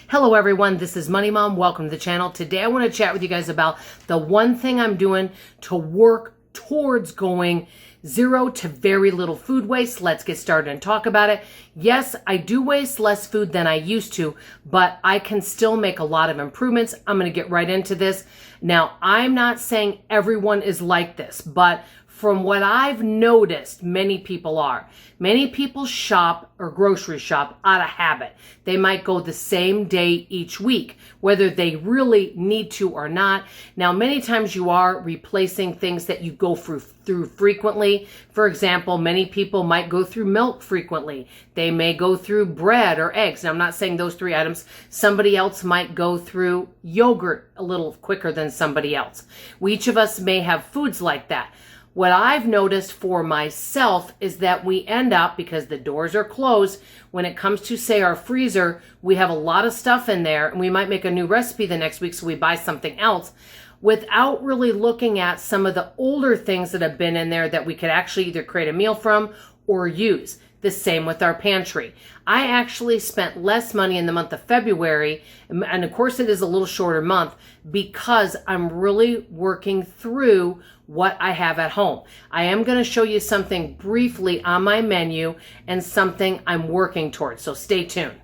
Hello everyone, this is Money Mom. Welcome to the channel. Today I want to chat with you guys about the one thing I'm doing to work towards going zero to very little food waste. Let's get started and talk about it. Yes, I do waste less food than I used to, but I can still make a lot of improvements. I'm going to get right into this. Now, I'm not saying everyone is like this, but from what I've noticed, many people are. Many people shop or grocery shop out of habit. They might go the same day each week, whether they really need to or not. Now, many times you are replacing things that you go through frequently. For example, many people might go through milk frequently. They may go through bread or eggs. Now, I'm not saying those three items. Somebody else might go through yogurt a little quicker than somebody else. Each of us may have foods like that. What I've noticed for myself is that we end up, because the doors are closed, when it comes to, say, our freezer, we have a lot of stuff in there, and we might make a new recipe the next week, so we buy something else, without really looking at some of the older things that have been in there that we could actually either create a meal from or use. The same with our pantry. I actually spent less money in the month of February, and of course it is a little shorter month, because I'm really working through what I have at home. I am going to show you something briefly on my menu and something I'm working towards, so stay tuned.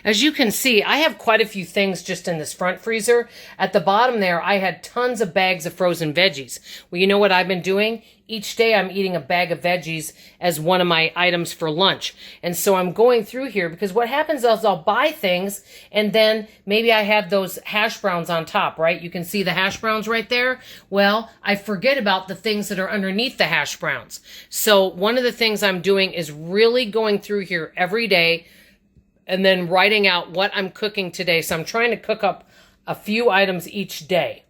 As you can see, I have quite a few things just in this front freezer. At the bottom there, I had tons of bags of frozen veggies. Well, you know what I've been doing? Each day I'm eating a bag of veggies as one of my items for lunch. And so I'm going through here because what happens is I'll buy things and then maybe I have those hash browns on top, right? You can see the hash browns right there. Well, I forget about the things that are underneath the hash browns. So one of the things I'm doing is really going through here every day and then writing out what I'm cooking today. So I'm trying to cook up a few items each day.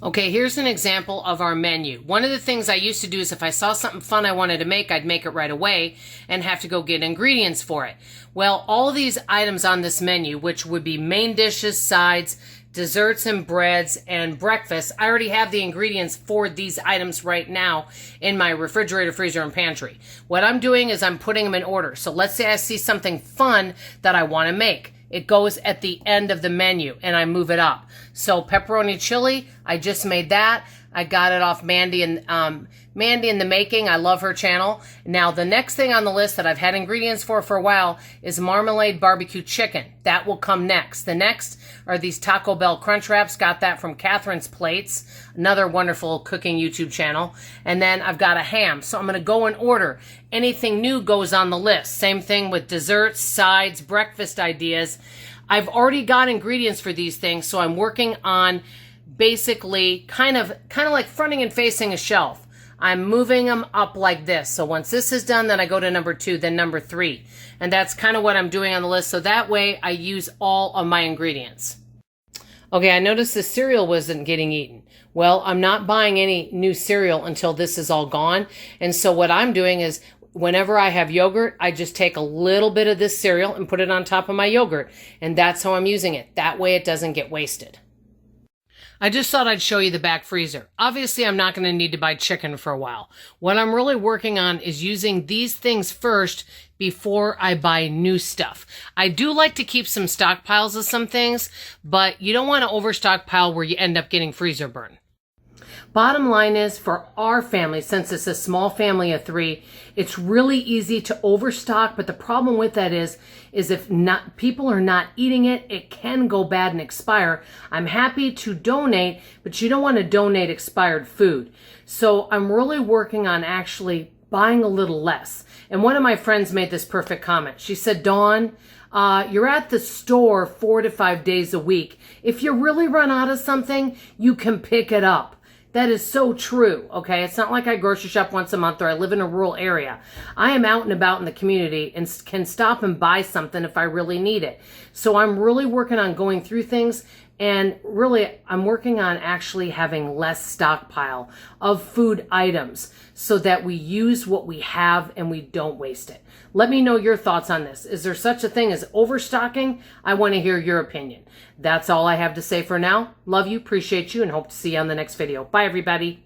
Okay, here's an example of our menu. One of the things I used to do is if I saw something fun I wanted to make, I'd make it right away and have to go get ingredients for it. Well, all these items on this menu, which would be main dishes, sides, desserts and breads, and breakfast, I already have the ingredients for these items right now in my refrigerator, freezer, and pantry. What I'm doing is I'm putting them in order. So let's say I see something fun that I want to make. It goes at the end of the menu, and I move it up. So pepperoni chili, I just made that. I got it off Mandy in the Making. I love her channel. Now, the next thing on the list that I've had ingredients for a while is marmalade barbecue chicken. That will come next. The next are these Taco Bell Crunch Wraps. Got that from Catherine's Plates, another wonderful cooking YouTube channel. And then I've got a ham. So I'm going to go in order. Anything new goes on the list. Same thing with desserts, sides, breakfast ideas. I've already got ingredients for these things, so I'm working on basically kind of like fronting and facing a shelf. I'm moving them up like this. So once this is done, then I go to number 2, then number 3. And that's kind of what I'm doing on the list. So that way I use all of my ingredients. Okay, I noticed the cereal wasn't getting eaten. Well, I'm not buying any new cereal until this is all gone. And so what I'm doing is whenever I have yogurt, I just take a little bit of this cereal and put it on top of my yogurt. And that's how I'm using it. That way it doesn't get wasted. I just thought I'd show you the back freezer. Obviously, I'm not going to need to buy chicken for a while. What I'm really working on is using these things first before I buy new stuff. I do like to keep some stockpiles of some things, but you don't want to overstockpile where you end up getting freezer burn. Bottom line is, for our family, since it's a small family of 3, it's really easy to overstock, but the problem with that is if not people are not eating it, it can go bad and expire. I'm happy to donate, but you don't want to donate expired food. So I'm really working on actually buying a little less. And one of my friends made this perfect comment. She said, Dawn, you're at the store 4 to 5 days a week. If you really run out of something, you can pick it up. That is so true, okay? It's not like I grocery shop once a month or I live in a rural area. I am out and about in the community and can stop and buy something if I really need it. So I'm really working on going through things, and really I'm working on actually having less stockpile of food items so that we use what we have and we don't waste it. Let me know your thoughts on this. Is there such a thing as overstocking? I want to hear your opinion. That's all I have to say for now. Love you, appreciate you, and hope to see you on the next video. Bye, everybody.